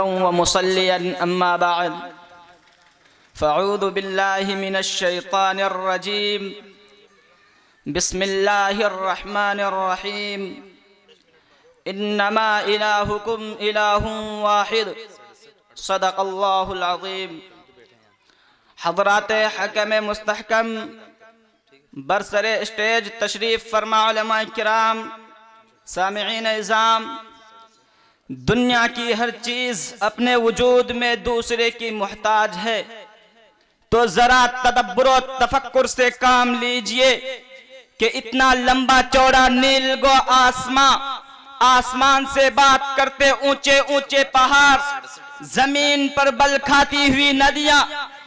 ومصليا أما بعد فأعوذ بالله من الشيطان الرجيم بسم الله الرحمن الرحيم إنما إلهكم إله واحد صدق الله العظيم۔ حضرات حکم مستحکم، برسر اسٹیج تشریف فرما علماء کرام، سامعین اعظام، دنیا کی ہر چیز اپنے وجود میں دوسرے کی محتاج ہے، تو ذرا تدبر و تفکر سے کام لیجئے کہ اتنا لمبا چوڑا نیل گو آسمان سے بات کرتے اونچے اونچے پہاڑ، زمین پر بل کھاتی ہوئی ندیاں،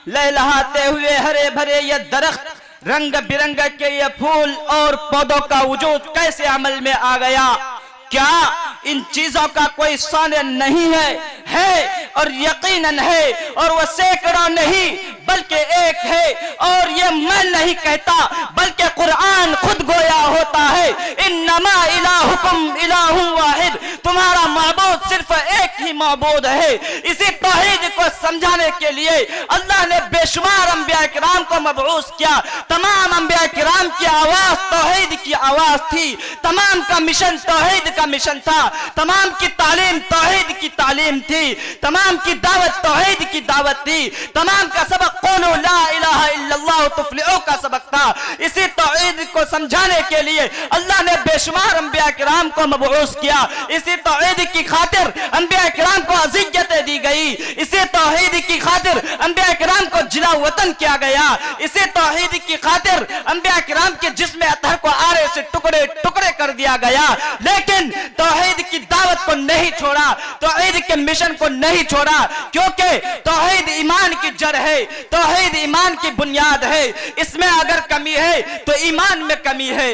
لہلہاتے ہوئے ہرے بھرے یہ درخت، رنگ برنگ کے یہ پھول اور پودوں کا وجود کیسے عمل میں آ گیا؟ کیا ان چیزوں کا کوئی ثانیہ نہیں ہے اور یقیناً ہے، اور وہ سینکڑوں نہیں بلکہ ایک ہے، اور یہ میں نہیں کہتا بلکہ قرآن خود گویا ہوتا ہے، انما الہکم الہ واحد، تمہارا معبود صرف ایک ہی معبود ہے۔ اسی توحید کو سمجھانے کے لیے اللہ نے بے شمار انبیاء کرام کو مبعوث کیا۔ تمام انبیاء کرام کی آواز توحید کی آواز تھی، تمام کا مشن توحید کا مشن تھا، تمام کی تعلیم توحید کی تعلیم تھی، تمام کی دعوت توحید کی دعوت تھی، تمام کا سبق قولوا لا الہ الا اللہ تفلحوا کا سبق تھا۔ اسی توحید کو سمجھانے کے لیے اللہ نے بے شمار انبیاء کرام کو مبعوث کیا۔ اسی توحید کی خاطر انبیاء کرام کو اذیتیں دی گئی، اسی توحید کی خاطر انبیاء کرام کو جلا وطن کیا گیا، اسی توحید کی خاطر انبیاء کرام کے جسم اطہر کو آرے سے ٹکڑے ٹکڑے کر دیا گیا، لیکن توحید کی دعوت کو نہیں چھوڑا، توحید کے مشن کو نہیں چھوڑا، کیونکہ توحید ایمان کی جڑ ہے، توحید ایمان کی بنیاد ہے، اس میں اگر کمی ہے تو ایمان میں کمی ہے۔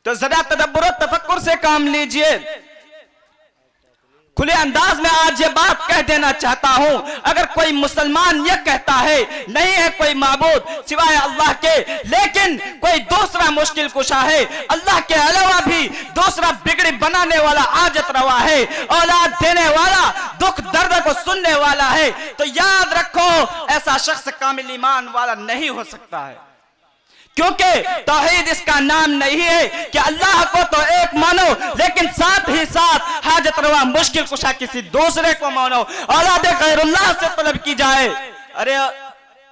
تو ذرا تدبر و تفکر سے کام لیجئے۔ کھلے انداز میں آج یہ بات کہہ دینا چاہتا ہوں، اگر کوئی مسلمان یہ کہتا ہے نہیں ہے کوئی معبود سوائے اللہ کے، لیکن کوئی دوسرا مشکل کشا ہے، اللہ کے علاوہ بھی دوسرا بگڑی بنانے والا، حاجت روا ہے، اولاد دینے والا، دکھ درد کو سننے والا ہے، تو یاد رکھو ایسا شخص کامل ایمان والا نہیں ہو سکتا ہے، کیونکہ توحید اس کا نام نہیں ہے کہ اللہ کو تو ایک مانو لیکن ساتھ ہی ساتھ حاجت روا مشکل کشا کسی دوسرے کو مانو، اولاد غیر اللہ سے طلب کی جائے۔ ارے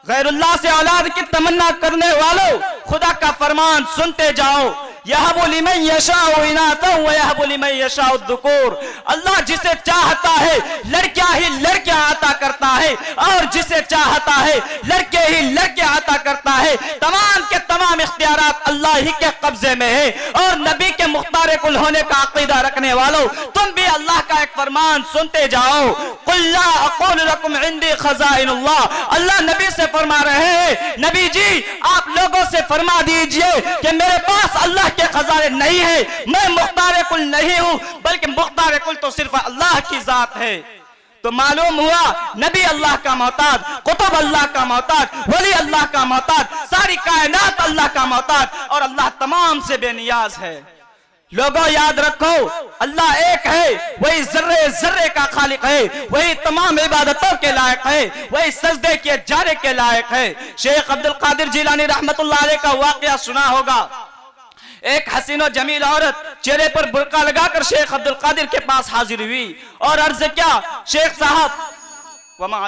غیر اللہ سے اولاد کی تمنا کرنے والوں، خدا کا فرمان سنتے جاؤ، یہب لمن یشاء اناثا ویہب لمن یشاء الذکور، اللہ جسے چاہتا ہے لڑکیاں ہی لڑکیاں عطا کرتا ہے، اور جسے چاہتا ہے لڑکے ہی لڑکے عطا کرتا ہے، تمام کے تمام اختیارات اللہ ہی کے قبضے میں ہے۔ اور نبی کے مختار کل ہونے کا عقیدہ رکھنے والوں، تم بھی اللہ کا ایک فرمان سنتے جاؤ، قل لا اقول لکم عندی خزائن اللہ، اللہ نبی سے فرما رہے ہیں نبی جی آپ لوگوں سے فرما دیجئے کہ میرے پاس اللہ کے خزانے نہیں ہے، میں مختار کل نہیں ہوں، بلکہ مختار کل تو صرف اللہ کی ذات ہے۔ تو معلوم ہوا نبی اللہ کا محتاج، قطب اللہ کا محتاج، ولی اللہ کا محتاج، ساری کائنات اللہ کا محتاج، اور اللہ تمام سے بے نیاز ہے۔ لوگوں یاد رکھو اللہ ایک ہے، وہی ذرے ذرے کا خالق ہے، وہی تمام عبادتوں کے لائق ہے، وہی سجدے کے جارے کے لائق ہے۔ شیخ عبد القادر جیلانی رحمت اللہ علیہ کا واقعہ سنا ہوگا، ایک حسین و جمیل عورت چہرے پر برقع لگا کر شیخ عبد القادر کے پاس حاضر ہوئی اور عرض کیا، شیخ صاحب وما